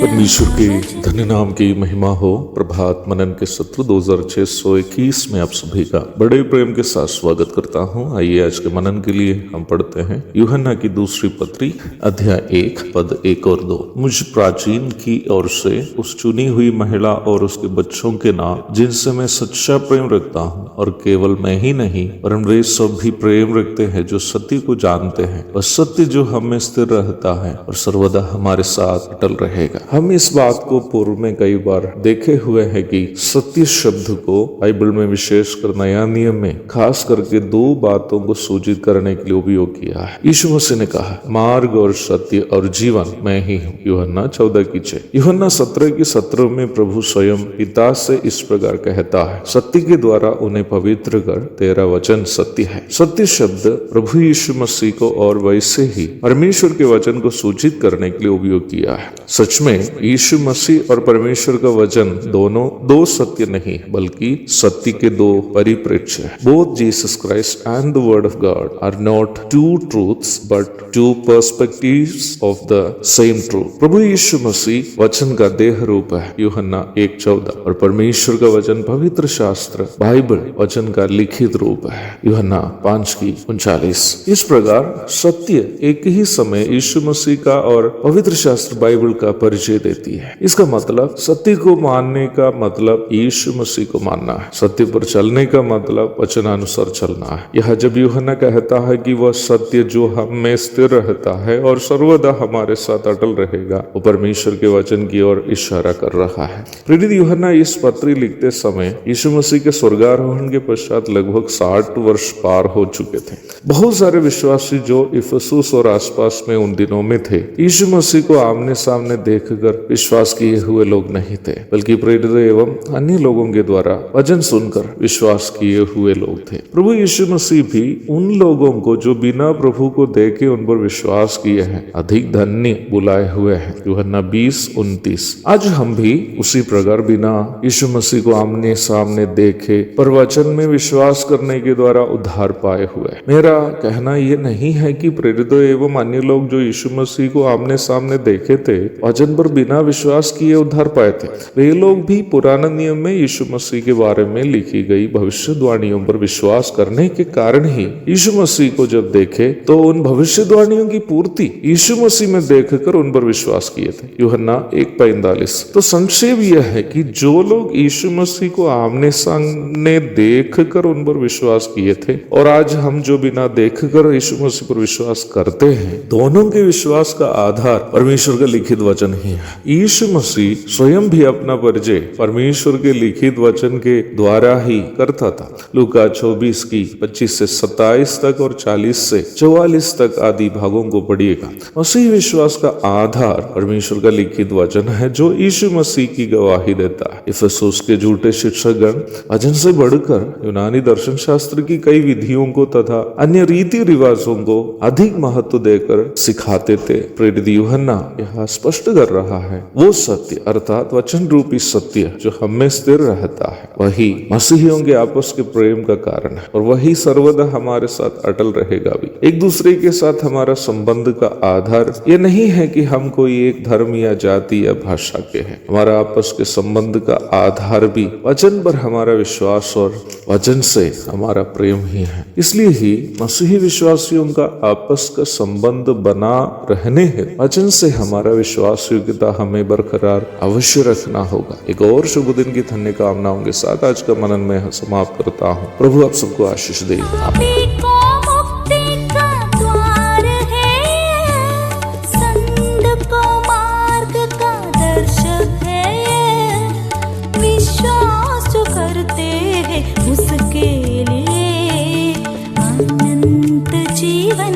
परमेश्वर के धन्य नाम की महिमा हो। प्रभात मनन के सत्र 2621 में आप सभी का बड़े प्रेम के साथ स्वागत करता हूं। आइए आज के मनन के लिए हम पढ़ते हैं यूहन्ना की दूसरी पत्री अध्याय 1 पद 1 और 2। मुझ प्राचीन की ओर से उस चुनी हुई महिला और उसके बच्चों के नाम जिनसे मैं सच्चा प्रेम रखता हूँ, और केवल मैं ही नहीं वरन वे सब भी प्रेम रखते हैं जो सत्य को जानते हैं, वह सत्य जो हम में स्थिर रहता है और सर्वदा हमारे साथ अटल रहेगा। हम इस बात को पूर्व में कई बार देखे हुए हैं कि सत्य शब्द को बाइबल में विशेषकर नया नियम में खास करके दो बातों को सूचित करने के लिए उपयोग किया है। यीशु मसीह ने कहा, मार्ग और सत्य और जीवन मैं ही हूँ, यूहन्ना 14:6। यूहन्ना 17:17 में प्रभु स्वयं पिता से इस प्रकार कहता है, सत्य के द्वारा उन्हें पवित्र कर, तेरा वचन सत्य है। सत्य शब्द प्रभु यीशु मसीह को और वैसे ही परमेश्वर के वचन को सूचित करने के लिए उपयोग किया है। सच में यीशु मसीह और परमेश्वर का वचन दोनों दो सत्य नहीं बल्कि सत्य के दो परिप्रेक्ष्य हैं। Both Jesus Christ and the word of God are not two truths but two perspectives of the same truth. प्रभु यीशु मसीह वचन का देह रूप है, यूहन्ना 1:14, और परमेश्वर का वचन पवित्र शास्त्र बाइबल वचन का लिखित रूप है, यूहन्ना 5:39। इस प्रकार सत्य एक ही समय यीशु मसीह का और पवित्र शास्त्र बाइबल का परिचय देती है। इसका मतलब सत्य को मानने का मतलब यीशु मसीह को मानना है, सत्य पर चलने का मतलब वचनानुसार चलना है। यह जब यूहन्ना कहता है कि वह सत्य जो हम में स्थिर रहता है और सर्वदा हमारे साथ अटल रहेगा, वो परमेश्वर के वचन की ओर इशारा कर रहा है। प्रेरित यूहन्ना इस पत्री लिखते समय यीशु मसीह के स्वर्गारोहण के पश्चात लगभग 60 वर्ष पार हो चुके थे। बहुत सारे विश्वासी जो इफिसुस और आसपास में उन दिनों में थे, यीशु मसीह को आमने सामने देखकर विश्वास किए हुए लोग नहीं थे, बल्कि प्रेरित एवं अन्य लोगों के द्वारा वचन सुनकर विश्वास किए हुए लोग थे। प्रभु यीशु मसीह भी उन लोगों को जो बिना प्रभु को देखे उन पर विश्वास किए हैं अधिक धन्य बुलाए हुए हैं, यूहन्ना 20:29। आज हम भी उसी प्रकार बिना यीशु मसीह को आमने सामने देखे पर वचन में विश्वास करने के द्वारा उद्धार पाए हुए। मेरा कहना यह नहीं है कि प्रेरितों एवं अन्य लोग जो यीशु मसीह को आमने सामने देखे थे वचन पर बिना विश्वास किए उद्धार पाए थे, वे लोग भी पुराने नियम में यीशु मसीह के बारे में लिखी गई भविष्यवाणियों पर विश्वास करने के कारण ही यीशु मसीह को जब देखे तो उन भविष्यवाणियों की पूर्ति यीशु मसीह में देखकर उन पर विश्वास किए थे, यूहन्ना 1:45। तो संक्षेप यह है कि जो लोग यीशु मसीह को आमने सामने देखकर उन पर विश्वास किए थे और आज हम जो बिना देखकर यीशु मसीह पर विश्वास करते हैं, दोनों के विश्वास का आधार परमेश्वर का लिखित वचन ही है। यीशु मसीह स्वयं भी अपना परिचय परमेश्वर के लिखित वचन के द्वारा ही करता था। लूका 24:25-27 तक और 40-44 तक आदि भागों को पढ़िएगा। मसीह विश्वास का आधार परमेश्वर का लिखित वचन है जो यीशु मसीह की गवाही देता है। इफिसुस के झूठे शिक्षकगण वचन से बढ़कर यूनानी दर्शन शास्त्र की कई विधियों को तथा अन्य रीति रिवाजों को अधिक महत्व देकर सिखाते थे। प्रेरित यूहन्ना यह स्पष्ट कर रहा है, वो सत्य अर्थात वचन रूपी सत्य जो हम में स्थिर रहता है वही मसीहियों के आपस के प्रेम का कारण है और वही सर्वदा हमारे साथ अटल रहेगा भी। एक दूसरे के साथ हमारा संबंध का आधार ये नहीं है कि हम कोई एक धर्म या जाति या भाषा के हैं। हमारा आपस के संबंध का आधार भी वचन पर हमारा विश्वास और वचन से हमारा प्रेम ही है। इसलिए ही मसीही विश्वासियों का आपस का संबंध बना रहने है वचन से हमारा विश्वास योग्यता हमें बरकरार अवश्य रखना होगा। एक और शुभ दिन की धन्य कामनाओं के साथ आज का मनन में समाप्त करता हूँ। प्रभु आप सबको आशीष दे। संत को मार्ग का दर्शन जीवन